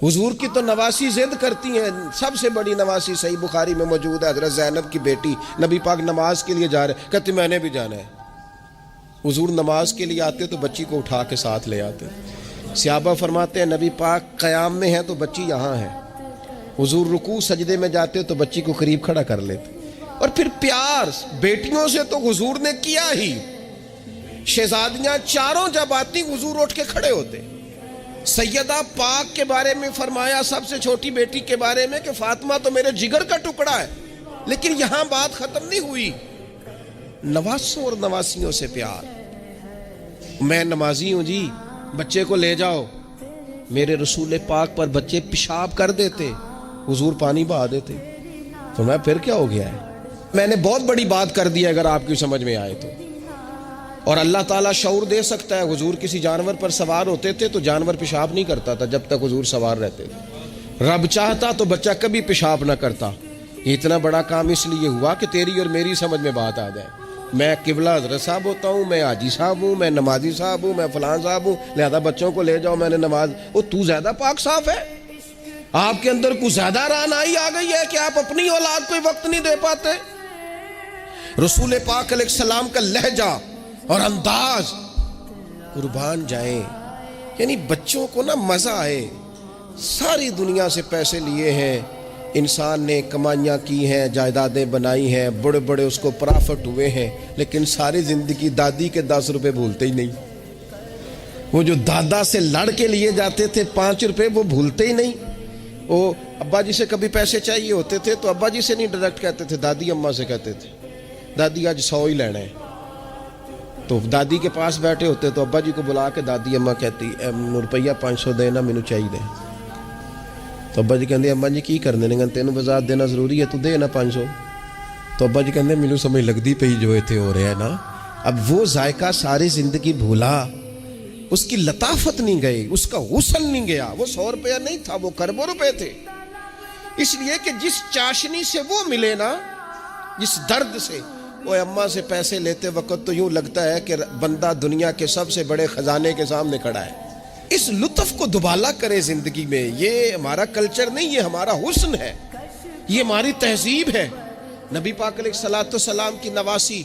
حضور کی تو نواسی ضد کرتی ہیں. سب سے بڑی نواسی صحیح بخاری میں موجود ہے، حضرت زینب کی بیٹی. نبی پاک نماز کے لیے جا رہے، کہتے میں نے بھی جانا ہے. حضور نماز کے لیے آتے تو بچی کو اٹھا کے ساتھ لے آتے. صحابہ فرماتے ہیں نبی پاک قیام میں ہیں تو بچی یہاں ہے. حضور رکوع سجدے میں جاتے تو بچی کو قریب کھڑا کر لیتے. اور پھر پیار بیٹیوں سے تو حضور نے کیا ہی. شہزادیاں چاروں جب آتی حضور اٹھ کے کھڑے ہوتے. سیدہ پاک کے بارے میں فرمایا سب سے چھوٹی بیٹی کے بارے میں کہ فاطمہ تو میرے جگر کا ٹکڑا ہے. لیکن یہاں بات ختم نہیں ہوئی. نواسوں اور نواسیوں سے پیار. میں نمازی ہوں جی، بچے کو لے جاؤ. میرے رسول پاک پر بچے پیشاب کر دیتے، حضور پانی بہا دیتے. تو میں پھر کیا ہو گیا ہے؟ میں نے بہت بڑی بات کر دی ہے اگر آپ کی سمجھ میں آئے تو. اور اللہ تعالیٰ شعور دے سکتا ہے. حضور کسی جانور پر سوار ہوتے تھے تو جانور پیشاب نہیں کرتا تھا جب تک حضور سوار رہتے تھے. رب چاہتا تو بچہ کبھی پیشاب نہ کرتا. یہ اتنا بڑا کام اس لیے ہوا کہ تیری اور میری سمجھ میں بات آ جائے. میں قبلہ حضرت صاحب ہوتا ہوں، میں حاجی صاحب ہوں، میں نمازی صاحب ہوں، میں فلان صاحب ہوں، لہذا بچوں کو لے جاؤ، میں نے نماز. وہ تو زیادہ پاک صاف ہے؟ آپ کے اندر کچھ زیادہ رعنائی آ گئی ہے کہ آپ اپنی اولاد کو وقت نہیں دے پاتے. رسول پاک علیہ السلام کا لہجہ اور انداز، قربان جائیں، یعنی بچوں کو نا مزہ آئے. ساری دنیا سے پیسے لیے ہیں انسان نے، کمائیاں کی ہیں، جائیدادیں بنائی ہیں، بڑے بڑے اس کو پرافٹ ہوئے ہیں، لیکن ساری زندگی دادی کے 10 روپے بھولتے ہی نہیں. وہ جو دادا سے لڑ کے لیے جاتے تھے 5 روپے وہ بھولتے ہی نہیں. وہ ابا جی سے کبھی پیسے چاہیے ہوتے تھے تو ابا جی سے نہیں ڈائریکٹ کہتے تھے، دادی اماں سے کہتے تھے دادی آج 100 ہی لینا ہے. تو دادی کے پاس بیٹھے ہوتے تو ابا جی کو بلا کے دادی اماں کہتی روپیہ 500 دینا مینو چاہیے. تو ابا جی کہتے اماں جی کی کرنے نے تینوں بازار دینا ضروری ہے تو دے نا 500. تو ابا جی کہتے مینو سمجھ لگتی پئی جو اتنے ہو رہا ہے نا. اب وہ ذائقہ ساری زندگی بھولا، اس کی لطافت نہیں گئی، اس کا غسل نہیں گیا. وہ 100 روپیہ نہیں تھا، وہ کروڑوں روپے تھے. اس لیے کہ جس چاشنی سے وہ ملے نا، جس درد سے. وہ اماں سے پیسے لیتے وقت تو یوں لگتا ہے کہ بندہ دنیا کے سب سے بڑے خزانے کے سامنے کھڑا ہے. اس لطف کو دوبالا کرے زندگی میں. یہ ہمارا کلچر نہیں، یہ ہمارا حسن ہے، یہ ہماری تہذیب ہے. نبی پاک علیہ الصلوۃ والسلام کی نواسی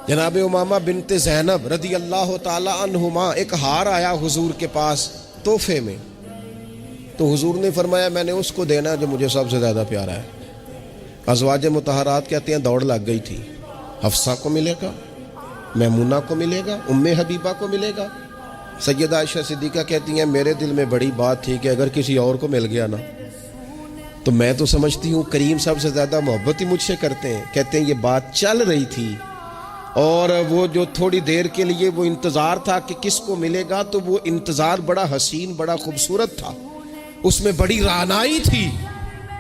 جناب امامہ بنت زینب رضی اللہ تعالی عنہما، ایک ہار آیا حضور کے پاس تحفے میں. تو حضور نے فرمایا میں نے اس کو دینا جو مجھے سب سے زیادہ پیارا ہے. ازواج مطہرات کہتے ہیں دوڑ لگ گئی تھی. حفصہ کو ملے گا، میمونہ کو ملے گا، ام حبیبہ کو ملے گا. سیدہ عائشہ صدیقہ کہتی ہیں میرے دل میں بڑی بات تھی کہ اگر کسی اور کو مل گیا نا تو میں تو سمجھتی ہوں کریم سب سے زیادہ محبت ہی مجھ سے کرتے ہیں. کہتے ہیں یہ بات چل رہی تھی اور وہ جو تھوڑی دیر کے لیے وہ انتظار تھا کہ کس کو ملے گا، تو وہ انتظار بڑا حسین بڑا خوبصورت تھا، اس میں بڑی رعنائی تھی.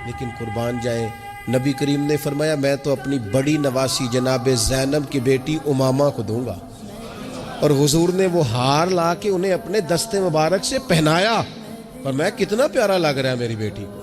لیکن قربان جائیں نبی کریم نے فرمایا میں تو اپنی بڑی نواسی جناب زینب کی بیٹی امامہ کو دوں گا. اور حضور نے وہ ہار لا کے انہیں اپنے دستے مبارک سے پہنایا. اور میں کتنا پیارا لگ رہا ہے میری بیٹی کو.